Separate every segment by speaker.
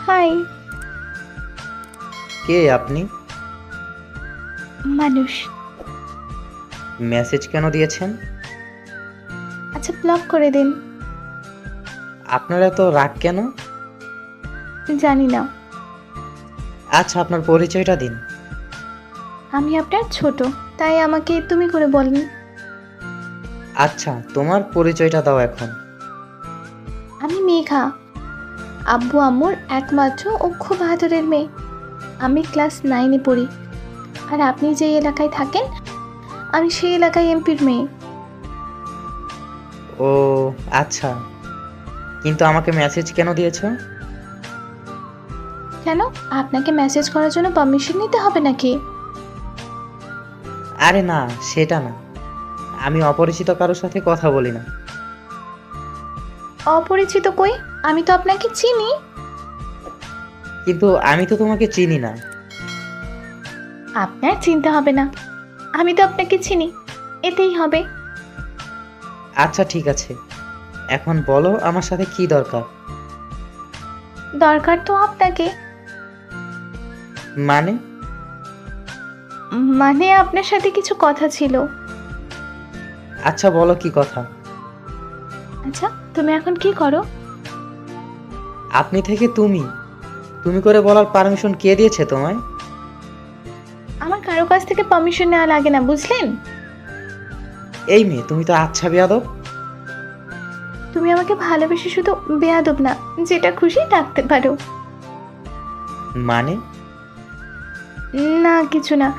Speaker 1: High.
Speaker 2: কে আপনি?
Speaker 1: মানুষ।
Speaker 2: Message কেন দিয়েছেন?
Speaker 1: আচ্ছা, ব্লক করে দিন।
Speaker 2: আপনার এত রাগ কেন?
Speaker 1: জানি না।
Speaker 2: আচ্ছা, আপনার পরিচয়টা দিন।
Speaker 1: আমি আপনার ছোট, তাই আমাকে তুমি করে বলেন।
Speaker 2: আচ্ছা, তোমার পরিচয়টা দাও এখন।
Speaker 1: আমি মেঘা, আব্বু আম্মুর একমাত্র ও খুব আদরের মেয়ে। আমি ক্লাস 9-এ পড়ি। আর আপনি যে এলাকায় থাকেন, আমি সেই এলাকায় এমপির মেয়ে।
Speaker 2: ও আচ্ছা, কিন্তু আমাকে মেসেজ কেন দিয়েছো?
Speaker 1: কেন? আপনাকে মেসেজ করার জন্য পারমিশন নিতে হবে নাকি?
Speaker 2: আরে না, সেটা না। আমি অপরিচিত কারোর সাথে কথা বলি না।
Speaker 1: অপরিচিত কই? আমি তো আপনাকে চিনি।
Speaker 2: কিন্তু আমি তো তোমাকে চিনি না।
Speaker 1: আপনার চিনতে হবে না, আমি তো আপনাকে চিনি, এতেই হবে।
Speaker 2: আচ্ছা ঠিক আছে, এখন বলো আমার সাথে কি দরকার।
Speaker 1: দরকার তো আপনাকে।
Speaker 2: মানে?
Speaker 1: মানে আপনার সাথে কিছু কথা ছিল।
Speaker 2: আচ্ছা বলো কি কথা।
Speaker 1: আচ্ছা, তুমি এখন কি করো?
Speaker 2: আপনি থেকে তুমি, তুমি করে বলার পারমিশন কে দিয়েছে তোমায়?
Speaker 1: আমার কারো কাছ থেকে পারমিশন নেওয়া লাগে না, বুঝলেন?
Speaker 2: এই মেয়ে, তুমি তো আচ্ছা বেয়াদব।
Speaker 1: তুমি আমাকে ভালোবেসে শুধু বেয়াদব না, যেটা খুশি ডাকতে পারো।
Speaker 2: মানে?
Speaker 1: না কিছু না।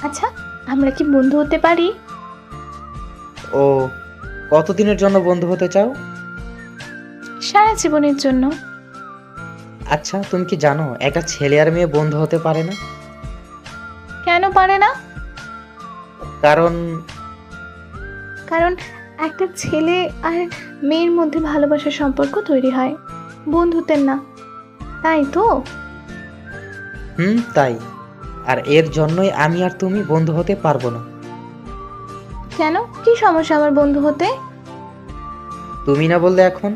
Speaker 1: আচ্ছা, আমরা কি বন্ধু হতে পারি?
Speaker 2: ও, কতদিনের জন্য বন্ধু হতে চাও?
Speaker 1: সারা জীবনের জন্য।
Speaker 2: আচ্ছা, তুমি কি জানো একটা ছেলে আর মেয়ে বন্ধু হতে পারে না?
Speaker 1: কেন পারে না?
Speaker 2: কারণ
Speaker 1: কারণ একটা ছেলে আর মেয়ের মধ্যে ভালোবাসার সম্পর্ক তৈরি হয়, বন্ধুত্বের না, তাই তো।
Speaker 2: তাই। আর এর জন্যই আমি আর তুমি বন্ধু হতে পারবো না।
Speaker 1: কেন, কি সমস্যা আমার বন্ধু হতে?
Speaker 2: তুমি না বললে এখন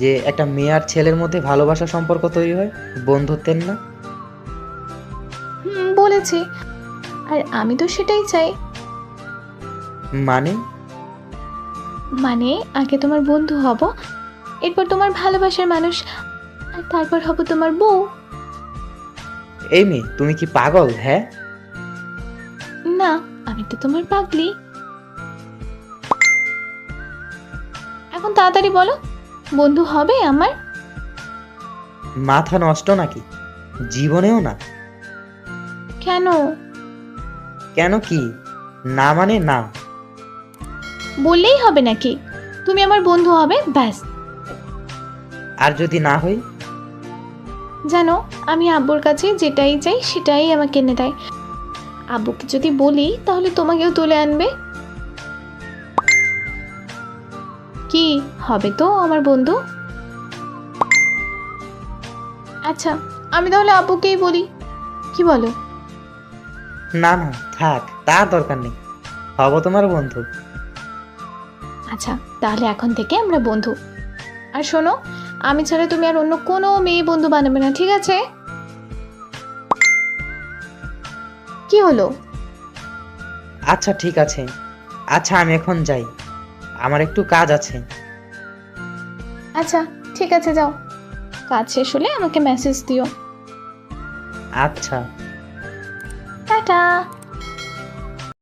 Speaker 2: যে একটা মেয়ে আর ছেলের মধ্যে ভালোবাসা সম্পর্ক তৈরি হয়, বন্ধুত্বের না?
Speaker 1: বলেছি, আর আমি তো সেটাই চাই।
Speaker 2: মানে?
Speaker 1: মানে আগে তোমার বন্ধু হব, এরপর তোমার ভালোবাসার মানুষ, আর তারপর হব তোমার বউ।
Speaker 2: এই মেয়ে, তুমি কি পাগল? হ্যাঁ।
Speaker 1: না, আমি তো তোমার পাগলি। এখন তাড়াতাড়ি বলো, বন্ধু হবে আমার?
Speaker 2: মাথা নষ্ট নাকি? জীবনেও না।
Speaker 1: কেন?
Speaker 2: কেন কি? না মানে না।
Speaker 1: বললেই হবে নাকি? তুমি আমার বন্ধু হবে, ব্যাস।
Speaker 2: আর যদি না হই?
Speaker 1: জানো, আমি আব্বুর কাছে যেটাই চাই সেটাই আমাকে এনে দেয়। আব্বুকে যদি বলি তাহলে তোমাকেও তুলে আনবে। কি হবে তো আমার বন্ধু? আচ্ছা, আমি তাহলে আব্বুকেই বলি, কি বলো?
Speaker 2: না না, থাক, তার দরকার নেই। হব তোমার বন্ধু।
Speaker 1: আচ্ছা, তাহলে এখন থেকে আমরা বন্ধু। আর শোনো, আমি ছাড়া তুমি আর অন্য কোনো মেয়ে বন্ধু বানাবে না, ঠিক আছে? কি হলো?
Speaker 2: আচ্ছা ঠিক আছে। আচ্ছা, আমি এখন যাই, আমার একটু কাজ আছে।
Speaker 1: আচ্ছা ঠিক আছে, যাও। কাজ শেষ হলে আমাকে মেসেজ দিও।
Speaker 2: আচ্ছা।
Speaker 1: টাটা।